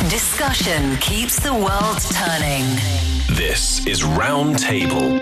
Discussion keeps the world turning. This is Roundtable.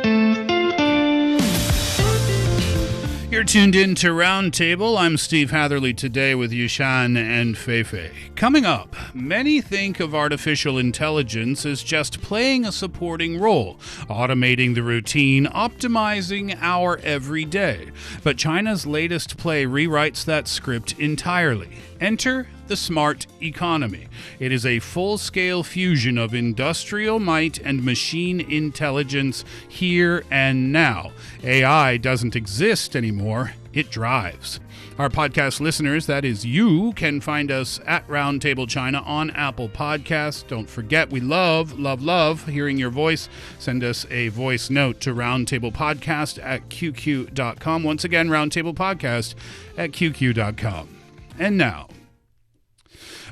You're tuned in to Roundtable. I'm Steve Hatherley today with Yushan and Fei Fei. Coming up, many think of artificial intelligence as just playing a supporting role, automating the routine, optimizing our everyday. But China's latest play rewrites that script entirely. Enter the smart economy. It is a full-scale fusion of industrial might and machine intelligence here and now. AI doesn't exist anymore. It drives. Our podcast listeners, that is you, can find us at Roundtable China on Apple Podcasts. Don't forget, we love hearing your voice. Send us a voice note to roundtablepodcast@qq.com. Once again, roundtablepodcast@qq.com. And now,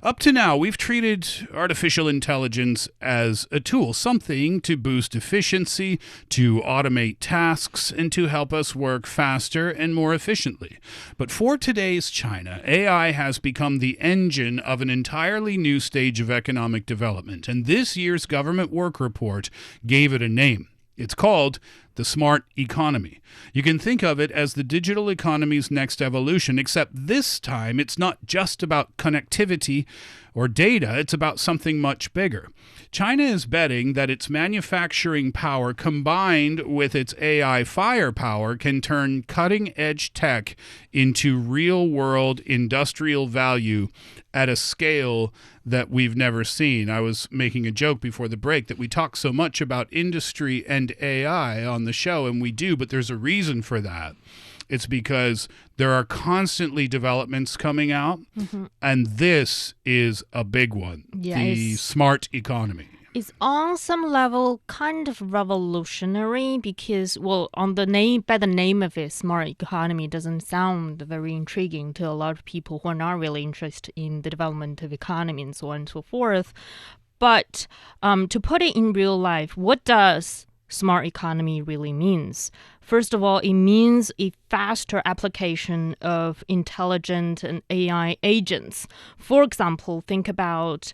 up to now, we've treated artificial intelligence as a tool, something to boost efficiency, to automate tasks, and to help us work faster and more efficiently. But for today's China, AI has become the engine of an entirely new stage of economic development, and this year's government work report gave it a name. It's called the smart economy. You can think of it as the digital economy's next evolution, except this time it's not just about connectivity or data, it's about something much bigger. China is betting that its manufacturing power combined with its AI firepower can turn cutting-edge tech into real-world industrial value at a scale that we've never seen. I was making a joke before the break that we talk so much about industry and AI on the show, and we do, but there's a reason for that. It's because there are constantly developments coming out, and this is a big one, the smart economy. It's on some level kind of revolutionary because, well, on the name, by the name of it, smart economy doesn't sound very intriguing to a lot of people who are not really interested in the development of economy and so on and so forth. But to put it in real life, what does smart economy really means? First of all, it means a faster application of intelligent and AI agents. For example, think about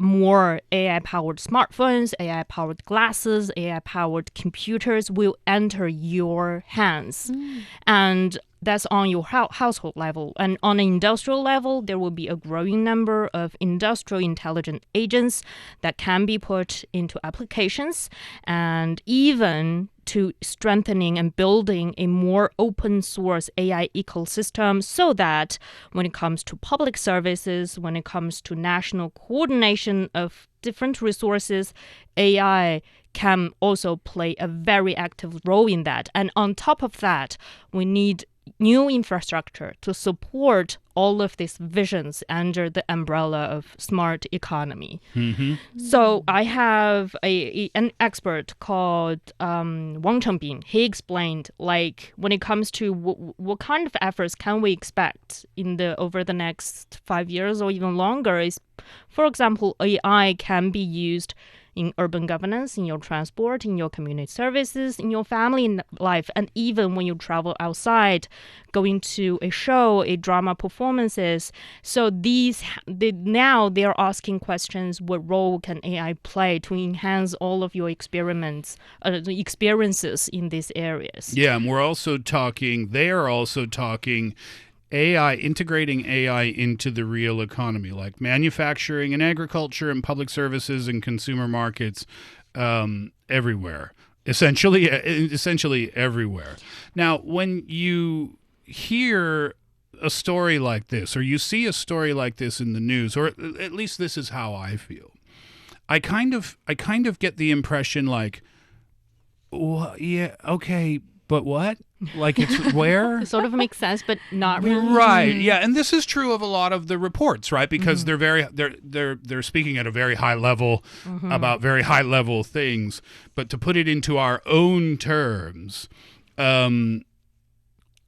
more AI-powered smartphones, AI-powered glasses, AI-powered computers will enter your hands. And that's on your household level. And on an industrial level, there will be a growing number of industrial intelligent agents that can be put into applications, and even to strengthening and building a more open source AI ecosystem so that when it comes to public services, when it comes to national coordination of different resources, AI can also play a very active role in that. And on top of that, we need new infrastructure to support all of these visions under the umbrella of smart economy. So I have an expert called Wang Chengbin. He explained, like, when it comes to what kind of efforts can we expect over the next 5 years or even longer is, for example, AI can be used in urban governance, in your transport, in your community services, in your family life, and even when you travel outside, going to a show, a drama performances. So now they're asking questions, what role can AI play to enhance all of your experiences in these areas? Yeah, and they are also talking AI, integrating AI into the real economy, like manufacturing and agriculture and public services and consumer markets everywhere, essentially everywhere. Now, when you hear a story like this, or you see a story like this in the news, or at least this is how I feel, I kind of get the impression like, well, yeah, okay, but what? Like, it's where? It sort of makes sense, but not really. Right. Yeah, and this is true of a lot of the reports, right? Because they're speaking at a very high level about very high level things. But to put it into our own terms,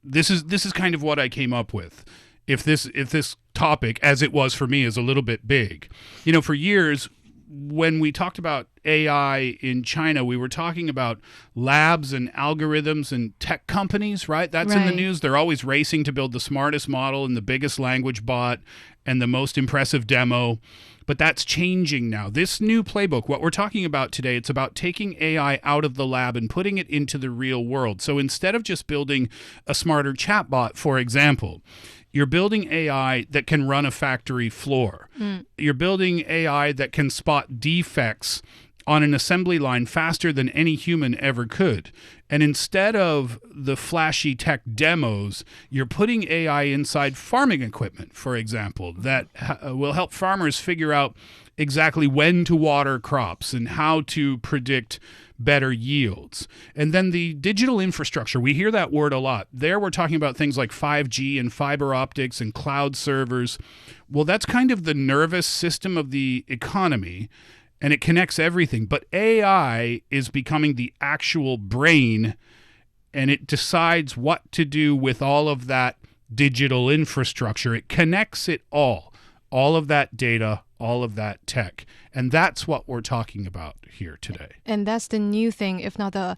this is kind of what I came up with. If this topic, as it was for me, is a little bit big, for years, when we talked about AI in China, we were talking about labs and algorithms and tech companies, right? That's in the news. They're always racing to build the smartest model and the biggest language bot and the most impressive demo. But that's changing now. This new playbook, what we're talking about today, it's about taking AI out of the lab and putting it into the real world. So instead of just building a smarter chatbot, for example, you're building AI that can run a factory floor. You're building AI that can spot defects on an assembly line faster than any human ever could. And instead of the flashy tech demos, you're putting AI inside farming equipment, for example, that will help farmers figure out exactly when to water crops and how to predict better yields. And then the digital infrastructure, we hear that word a lot. There we're talking about things like 5G and fiber optics and cloud servers. Well, that's kind of the nervous system of the economy, and it connects everything. But AI is becoming the actual brain, and it decides what to do with all of that digital infrastructure. It connects it all of that data, all of that tech. And that's what we're talking about here today. And that's the new thing, if not a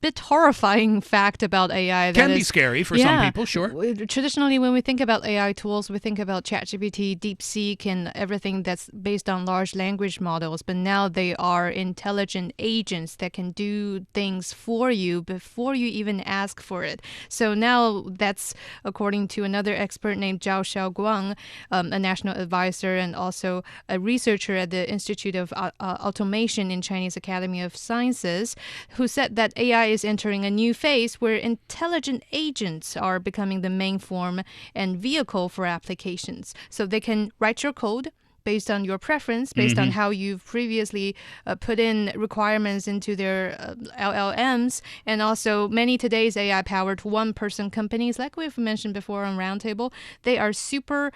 bit horrifying fact about AI. Can be scary for some people, sure. Traditionally, when we think about AI tools, we think about ChatGPT, DeepSeek, and everything that's based on large language models. But now they are intelligent agents that can do things for you before you even ask for it. So now that's according to another expert named Zhao Xiaoguang, a national advisor and also a researcher at the Institute of Automation in Chinese Academy of Sciences, who said that AI is entering a new phase where intelligent agents are becoming the main form and vehicle for applications. So they can write your code based on your preference, based on how you've previously put in requirements into their LLMs. And also many today's AI-powered one-person companies, like we've mentioned before on Roundtable, they are super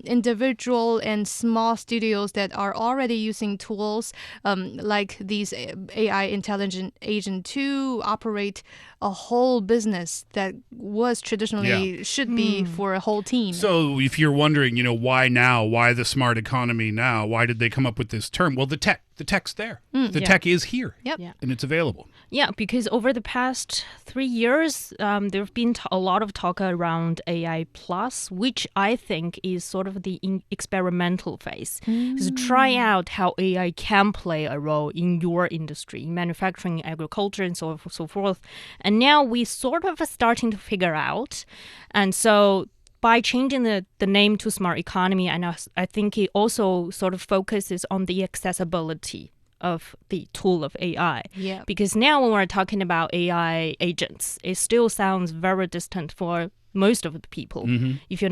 individual and small studios that are already using tools like these AI intelligent agent to operate a whole business that was traditionally should be for a whole team. So if you're wondering, why now? Why the smart economy now? Why did they come up with this term? Well, the tech's there. The tech is here. Yep. Yeah. And it's available. Yeah, because over the past 3 years, there have been a lot of talk around AI plus, which I think is sort of the experimental phase. Is try out how AI can play a role in your industry, in manufacturing, agriculture, and so forth. And now we sort of are starting to figure out. And so by changing the name to smart economy, and I think it also sort of focuses on the accessibility of the tool of AI. Yeah. Because now when we're talking about AI agents, it still sounds very distant for most of the people. If you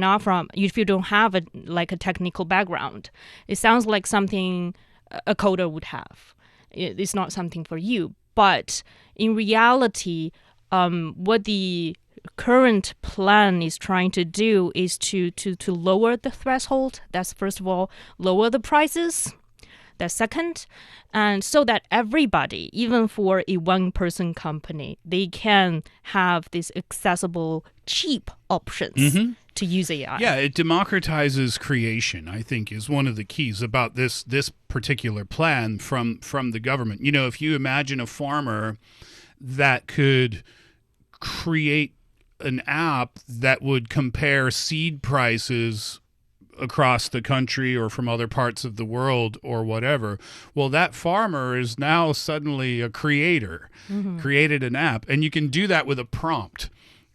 don't have a technical background, it sounds like something a coder would have. It's not something for you. But in reality, what the current plan is trying to do is to lower the threshold. That's first of all, lower the prices. That's second, and so that everybody, even for a one-person company, they can have these accessible, cheap options to use AI. Yeah, it democratizes creation, I think, is one of the keys about this particular plan from the government. If you imagine a farmer that could create an app that would compare seed prices across the country or from other parts of the world or whatever, well, that farmer is now suddenly a creator, created an app, and you can do that with a prompt,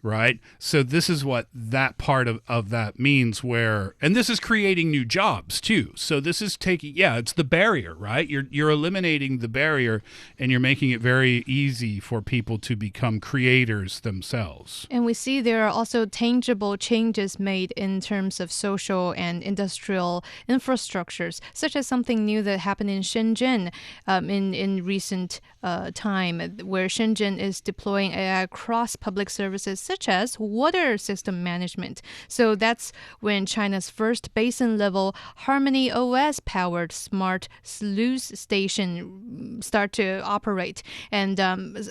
right? So this is what that part of that means, and this is creating new jobs too. So this is it's the barrier, right? You're eliminating the barrier and you're making it very easy for people to become creators themselves. And we see there are also tangible changes made in terms of social and industrial infrastructures, such as something new that happened in Shenzhen in recent time, where Shenzhen is deploying AI across public services, such as water system management. So that's when China's first basin-level Harmony OS-powered smart sluice station start to operate. And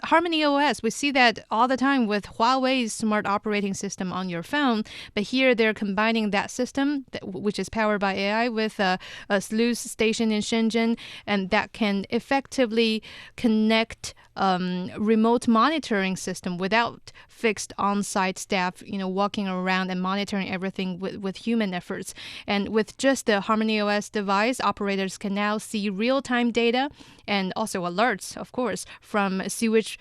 Harmony OS, we see that all the time with Huawei's smart operating system on your phone. But here they're combining that system, which is powered by AI, with a sluice station in Shenzhen, and that can effectively connect remote monitoring system without fixed on-site staff, walking around and monitoring everything with human efforts. And with just the Harmony OS device, operators can now see real-time data and also alerts, of course, from sewage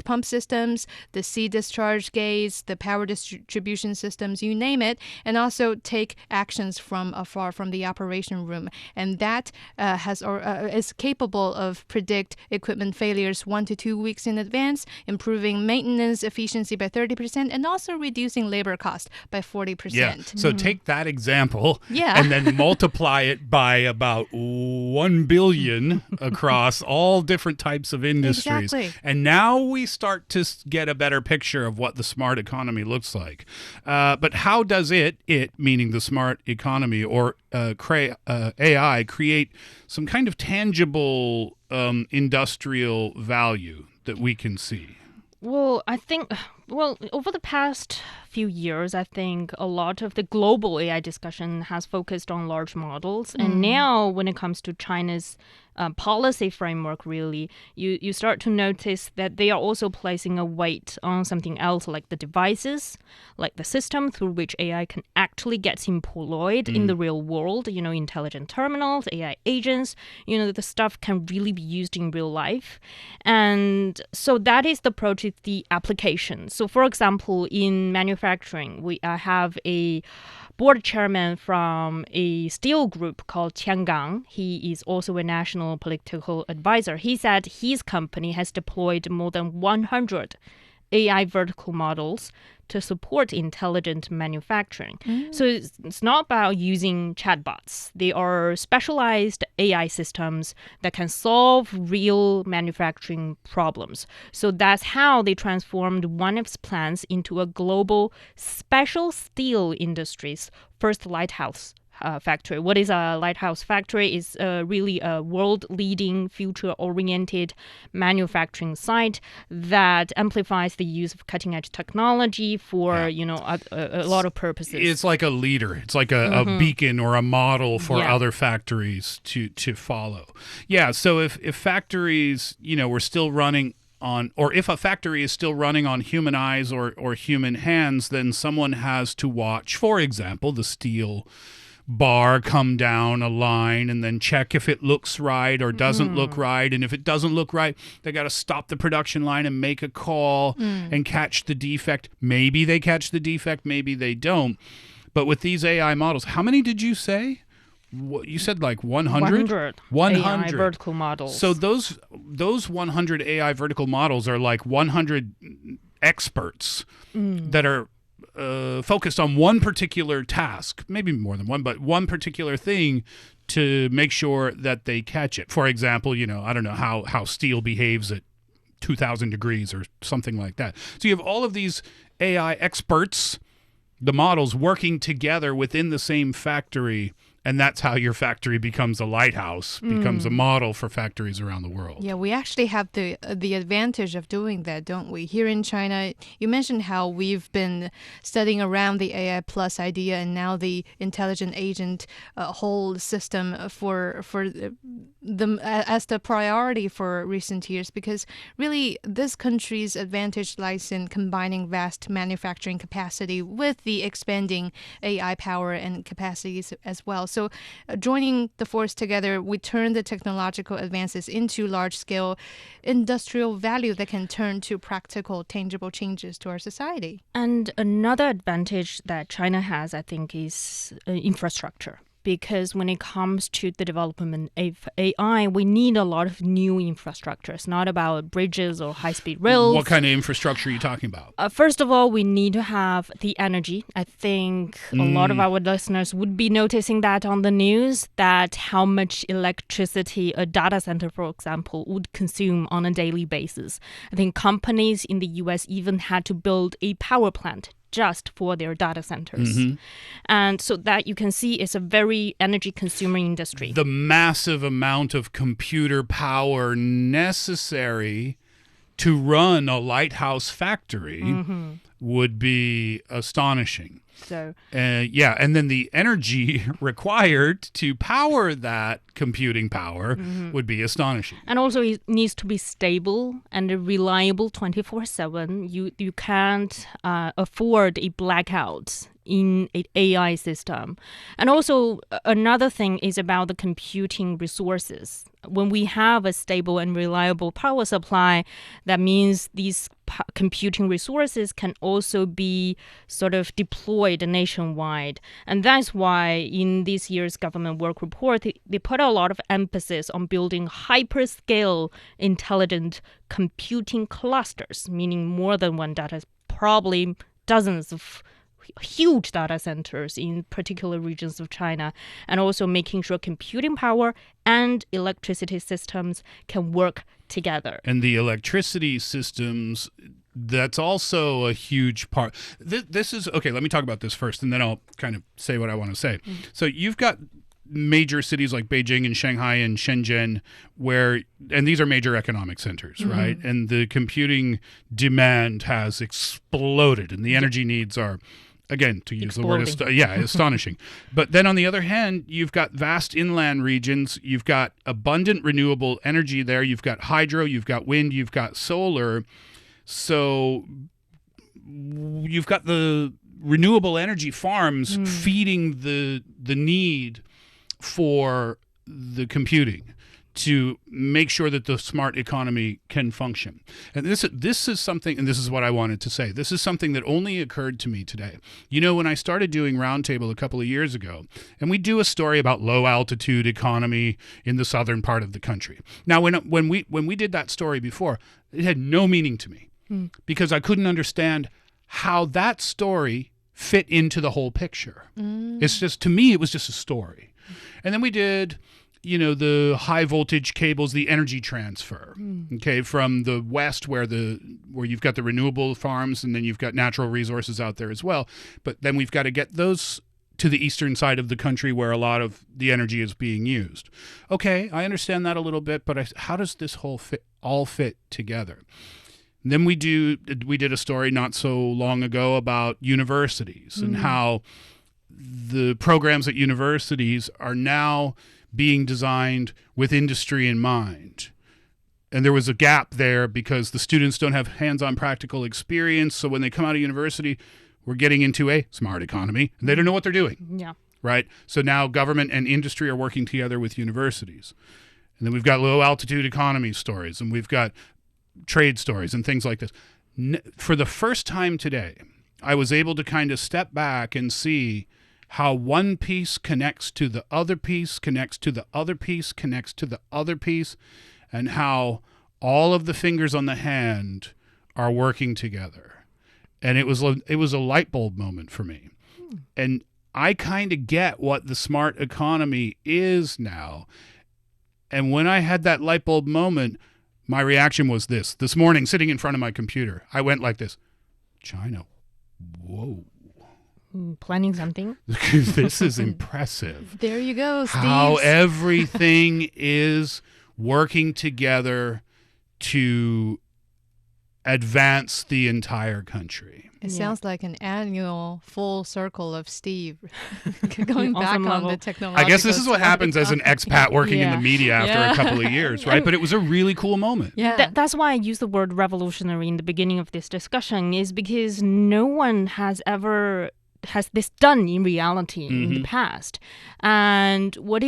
pump systems, the sea discharge gates, the power distribution systems, you name it, and also take actions from afar from the operation room. And that is capable of predict equipment failures 1 to 2 weeks in advance, improving maintenance efficiency by 30%, and also reducing labor cost by 40%. Yeah. So take that example Yeah. and then multiply it by about 1 billion across all different types of industries. Exactly. And now we start to get a better picture of what the smart economy looks like. But how does it, meaning the smart economy or AI, create some kind of tangible industrial value that we can see? Well, I think, over the past few years, I think a lot of the global AI discussion has focused on large models. And now when it comes to China's policy framework, really, you start to notice that they are also placing a weight on something else, like the devices, like the system through which AI can actually get employed in the real world, intelligent terminals, AI agents, the stuff can really be used in real life. And so that is the approach with the application. So for example, in manufacturing, we have a board chairman from a steel group called Tiangang. He is also a national political advisor. He said his company has deployed more than 100 AI vertical models to support intelligent manufacturing. So it's not about using chatbots. They are specialized AI systems that can solve real manufacturing problems. So that's how they transformed one of its plants into a global special steel industry's first lighthouse factory. What is a lighthouse factory? Is really a world-leading, future-oriented manufacturing site that amplifies the use of cutting-edge technology for a lot of purposes. It's like a leader. It's like a beacon or a model for other factories to follow. Yeah. So if factories, were still running on, or if a factory is still running on human eyes or human hands, then someone has to watch, for example, the steel bar come down a line and then check if it looks right or doesn't look right. And if it doesn't look right, they got to stop the production line and make a call and catch the defect. Maybe they catch the defect, maybe they don't. But with these AI models, how many did you say? You said like 100? 100 AI vertical models. So those 100 AI vertical models are like 100 experts that are focused on one particular task, maybe more than one, but one particular thing to make sure that they catch it. For example, I don't know how steel behaves at 2,000 degrees or something like that. So you have all of these AI experts, the models working together within the same factory. And that's how your factory becomes a lighthouse, becomes a model for factories around the world. Yeah, we actually have the advantage of doing that, don't we? Here in China, you mentioned how we've been studying around the AI plus idea and now the intelligent agent whole system for them as the priority for recent years, because really this country's advantage lies in combining vast manufacturing capacity with the expanding AI power and capacities as well. So joining the force together, we turn the technological advances into large-scale industrial value that can turn to practical, tangible changes to our society. And another advantage that China has, I think, is infrastructure. Because when it comes to the development of AI, we need a lot of new infrastructure. It's not about bridges or high-speed rails. What kind of infrastructure are you talking about? First of all, we need to have the energy. I think a lot of our listeners would be noticing that on the news, that how much electricity a data center, for example, would consume on a daily basis. I think companies in the US even had to build a power plant just for their data centers. And so that you can see is a very energy consuming industry. The massive amount of computer power necessary to run a lighthouse factory would be astonishing. So Yeah, and then the energy required to power that computing power would be astonishing. and also it needs to be stable and reliable 24/7. You can't afford a blackout in an AI system. And also another thing is about the computing resources. When we have a stable and reliable power supply, that means these computing resources can also be sort of deployed nationwide. And that's why in this year's government work report, they put a lot of emphasis on building hyperscale intelligent computing clusters, meaning more than one data, probably dozens of huge data centers in particular regions of China, and also making sure computing power and electricity systems can work together. And the electricity systems, that's also a huge part. This is, okay, let me talk about this first, and then I'll kind of say what I want to say. So you've got major cities like Beijing and Shanghai and Shenzhen and these are major economic centers, right? And the computing demand has exploded, and the energy needs are, again, to use the word, astonishing. But then on the other hand, you've got vast inland regions. You've got abundant renewable energy there. You've got hydro, you've got wind, you've got solar. So you've got the renewable energy farms feeding the need for the computing to make sure that the smart economy can function. And this is something, and this is what I wanted to say, this is something that only occurred to me today. You know, when I started doing Roundtable a couple of years ago, and we do a story about low altitude economy in the southern part of the country. Now, when we did that story before, it had no meaning to me because I couldn't understand how that story fit into the whole picture. It's just, to me, it was just a story. And then we did, you know, the high voltage cables, the energy transfer, okay, from the west where you've got the renewable farms, and then you've got natural resources out there as well. But then we've got to get those to the eastern side of the country where a lot of the energy is being used. Okay, I understand that a little bit, but how does this all fit together? And then we did a story not so long ago about universities and how the programs at universities are now being designed with industry in mind. And there was a gap there because the students don't have hands-on practical experience. So when they come out of university, we're getting into a smart economy, and they don't know what they're doing. Yeah. Right? So now government and industry are working together with universities. And then we've got low-altitude economy stories, and we've got trade stories and things like this. For the first time today, I was able to kind of step back and see how one piece connects to the other piece, connects to the other piece, connects to the other piece, and how all of the fingers on the hand are working together. And it was a light bulb moment for me. And I kind of get what the smart economy is now. And when I had that light bulb moment, my reaction was this. This morning, sitting in front of my computer, I went like this: China, whoa. Planning something? This is impressive. There you go, Steve. How everything is working together to advance the entire country. It sounds like an annual full circle of Steve going back some on level. the technology. I guess this is what happens as an expat working in the media after a couple of years, right? But it was a really cool moment. Yeah. That's why I use the word revolutionary in the beginning of this discussion, is because no one has this done in reality in the past. And what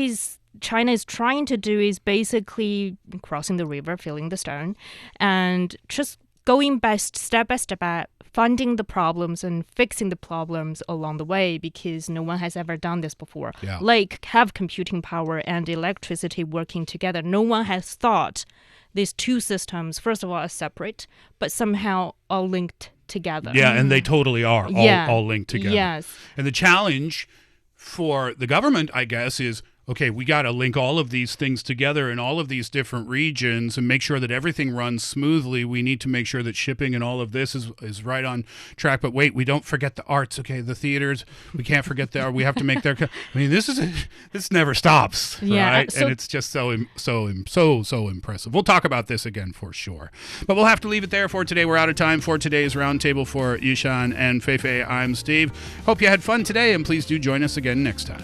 China is trying to do is basically crossing the river, filling the stone, and just going step by step, finding the problems and fixing the problems along the way, because no one has ever done this before. Yeah. Like have computing power and electricity working together. No one has thought these two systems, first of all, are separate, but somehow are linked together. Yeah, and they totally are all linked together. Yes. And the challenge for the government, I guess, is, okay, we got to link all of these things together in all of these different regions and make sure that everything runs smoothly. We need to make sure that shipping and all of this is right on track. But wait, we don't forget the arts. Okay, the theaters, we can't forget that. We have to make their. I mean, this never stops, Yeah, right? so- And it's just so impressive. We'll talk about this again for sure. But we'll have to leave it there for today. We're out of time for today's roundtable. For Yushan and Fei Fei, I'm Steve. Hope you had fun today, and please do join us again next time.